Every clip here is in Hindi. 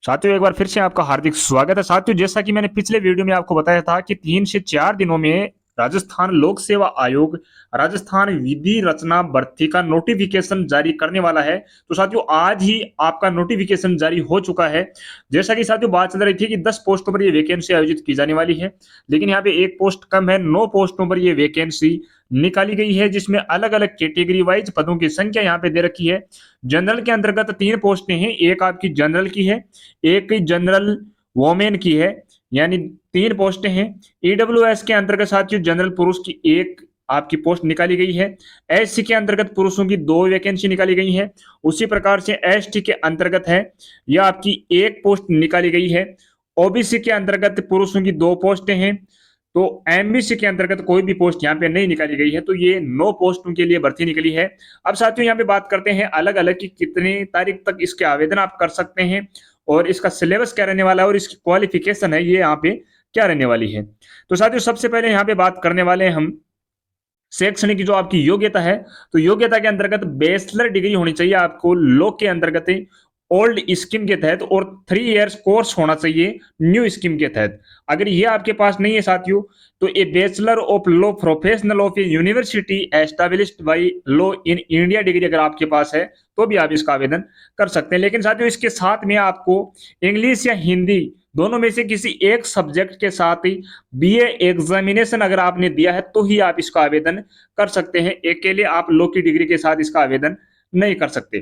साथियों, एक बार फिर से आपका हार्दिक स्वागत है। साथियों, जैसा कि मैंने पिछले वीडियो में आपको बताया था कि 3 से 4 दिनों में राजस्थान लोक सेवा आयोग राजस्थान विधि रचना भर्ती का नोटिफिकेशन जारी करने वाला है। तो साथियों, आज ही आपका नोटिफिकेशन जारी हो चुका है। जैसा कि साथियों बात चल रही थी कि 10 पोस्टों पर यह वैकेंसी आयोजित की जाने वाली है, लेकिन यहाँ पे एक पोस्ट कम है। 9 पोस्टों पर यह वैकेंसी निकाली गई है, जिसमें अलग अलग कैटेगरी वाइज पदों की संख्या यहाँ पे दे रखी है। जनरल के अंतर्गत 3 पोस्टें हैं, एक आपकी जनरल की है, एक जनरल वोमेन की है, यानी 3 पोस्टें हैं। ईडब्ल्यूएस के अंतर्गत साथियों जनरल पुरुष की एक आपकी पोस्ट निकाली गई है। एससी के अंतर्गत पुरुषों की 2 वैकेंसी निकाली गई है। उसी प्रकार से एसटी के अंतर्गत है, यह आपकी एक पोस्ट निकाली गई है। ओबीसी के अंतर्गत पुरुषों की 2 पोस्टें हैं। तो एमबीसी के अंतर्गत कोई भी पोस्ट यहाँ पे नहीं निकाली गई है। तो ये 9 पोस्टों के लिए भर्ती निकली है। अब साथियों यहाँ पे बात करते हैं अलग अलग की कितनी तारीख तक इसके आवेदन आप कर सकते हैं और इसका सिलेबस क्या रहने वाला है और इसकी क्वालिफिकेशन है ये यहाँ पे क्या रहने वाली है। तो साथियों सबसे पहले यहाँ पे बात करने वाले हैं हम शैक्षणिक की जो आपकी योग्यता है। तो योग्यता के अंतर्गत बैचलर डिग्री होनी चाहिए आपको लॉ के अंतर्गत ओल्ड स्कीम के तहत, और 3 इयर्स कोर्स होना चाहिए न्यू स्कीम के तहत। अगर ये आपके पास नहीं है साथियों, तो a bachelor of law professional of a university established by law in India degree अगर आपके पास है तो भी आप इसका आवेदन कर सकते हैं। लेकिन साथियों इसके साथ में आपको इंग्लिश या हिंदी दोनों में से किसी एक सब्जेक्ट के साथ ही बीए एग्जामिनेशन अगर आपने दिया है तो ही आप इसका आवेदन कर सकते हैं। अकेले आप लॉ की डिग्री के साथ इसका आवेदन नहीं कर सकते।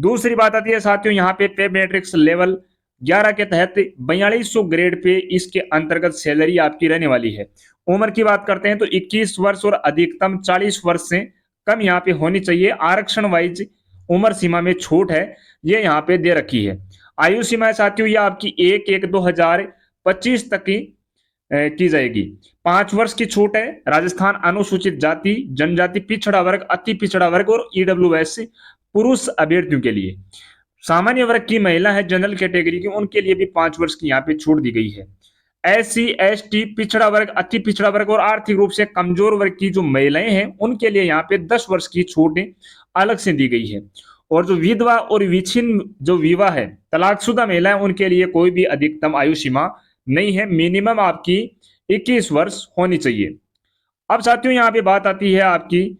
दूसरी बात आती है साथियों यहाँ पे मैट्रिक्स लेवल 11 के तहत 4200 ग्रेड पे इसके अंतर्गत सैलरी आपकी रहने वाली है। उम्र की बात करते हैं तो 21 वर्ष और अधिकतम 40 वर्ष से कम यहाँ पे होनी चाहिए। आरक्षण वाइज उम्र सीमा में छूट है, ये यहाँ पे दे रखी है। आयु सीमा साथियों ये आपकी 1/1/2025 तक की जाएगी। 5 वर्ष की छूट है राजस्थान अनुसूचित जाति जनजाति पिछड़ा वर्ग अति पिछड़ा वर्ग और ईडब्ल्यूएस पुरुष अभ्यर्थियों के लिए। सामान्य वर्ग की महिला है जनरल कैटेगरी की, उनके लिए भी 5 वर्ष की यहाँ पे छूट दी गई है। एससी एसटी पिछड़ा वर्ग अति पिछड़ा वर्ग और आर्थिक रूप से कमजोर वर्ग की जो महिलाएं हैं उनके लिए यहाँ पे 10 वर्ष की छूट अलग से दी गई है। और जो विधवा और विच्छिन्न जो विवाह है तलाकशुदा महिलाएं उनके लिए कोई भी अधिकतम आयु सीमा नहीं है, मिनिमम आपकी 21 वर्ष होनी चाहिए। अब साथियों यहाँ पे बात आती है आपकी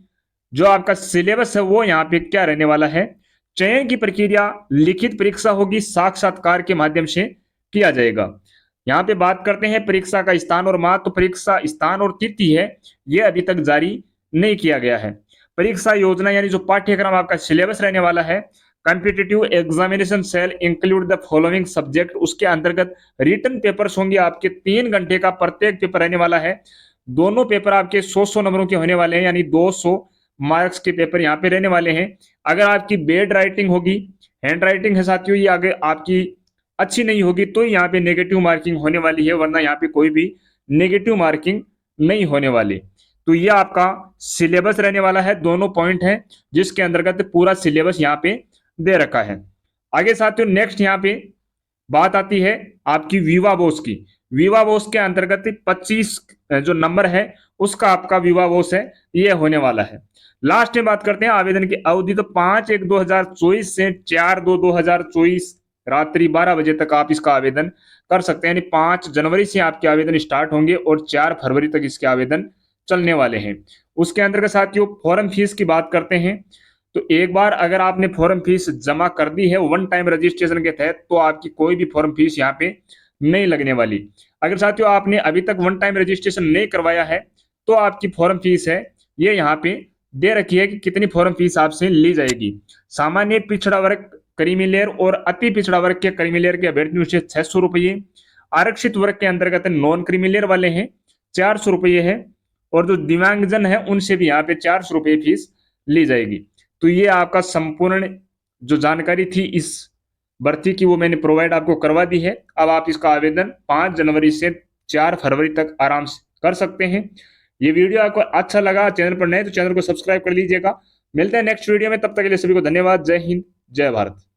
जो आपका सिलेबस है वो यहाँ पे क्या रहने वाला है। चयन की प्रक्रिया लिखित परीक्षा होगी, साक्षात्कार के माध्यम से किया जाएगा। यहाँ पे बात करते हैं परीक्षा का स्थान और माह। तो परीक्षा स्थान और तिथि है ये अभी तक जारी नहीं किया गया है। परीक्षा योजना यानी जो पाठ्यक्रम आपका सिलेबस रहने वाला है, competitive examination cell include the following subject, उसके अंतर्गत रिटन पेपर्स होंगे आपके 3 घंटे का प्रत्येक पेपर रहने वाला है। दोनों पेपर आपके 100 नंबरों के होने वाले हैं, यानी 200 मार्क्स के पेपर यहाँ पे रहने वाले हैं। अगर आपकी बेड राइटिंग होगी, हैंड राइटिंग है साथियों, ये आगे आपकी अच्छी नहीं होगी तो यहाँ पे नेगेटिव मार्किंग होने वाली है, वरना यहाँ पे कोई भी नेगेटिव मार्किंग नहीं होने वाली। तो ये आपका सिलेबस रहने वाला है, दोनों पॉइंट है जिसके अंतर्गत पूरा सिलेबस यहाँ पे दे रखा है। आगे साथियों नेक्स्ट यहाँ पे बात आती है आपकी विवा बोस की। विवा बोस के अंतर्गत 25 जो नंबर है उसका आपका विवा बोस है ये होने वाला है। लास्ट में बात करते हैं आवेदन की अवधि। तो 5/1/2024 से 4/2/2024 रात्रि 12 बजे तक आप इसका आवेदन कर सकते हैं, यानी 5 जनवरी से आपके आवेदन स्टार्ट होंगे और 4 फरवरी तक इसके आवेदन चलने वाले हैं। उसके अंतर्गत साथियों फॉर्म फीस की बात करते हैं। तो एक बार अगर आपने फॉर्म फीस जमा कर दी है वन टाइम रजिस्ट्रेशन के तहत तो आपकी कोई भी फॉर्म फीस यहाँ पे नहीं लगने वाली। अगर साथियों आपने अभी तक वन टाइम रजिस्ट्रेशन नहीं करवाया है तो आपकी फॉर्म फीस है ये यहाँ पे दे रखी है कि कितनी फॉर्म फीस आपसे ली जाएगी। सामान्य पिछड़ा वर्ग क्रीमी लेयर और अति पिछड़ा वर्ग के क्रीमी लेयर के अभ्यर्थियों से 600 रुपये, आरक्षित वर्ग के अंतर्गत नॉन क्रीमी लेयर वाले हैं 400 रुपये है, और जो दिव्यांगजन है उनसे भी यहाँ पे 400 रुपये फीस ली जाएगी। तो ये आपका संपूर्ण जो जानकारी थी इस भर्ती की वो मैंने प्रोवाइड आपको करवा दी है। अब आप इसका आवेदन 5 जनवरी से 4 फरवरी तक आराम से कर सकते हैं। ये वीडियो आपको अच्छा लगा, चैनल पर नए तो चैनल को सब्सक्राइब कर लीजिएगा। मिलते हैं नेक्स्ट वीडियो में, तब तक के लिए सभी को धन्यवाद। जय हिंद, जय भारत।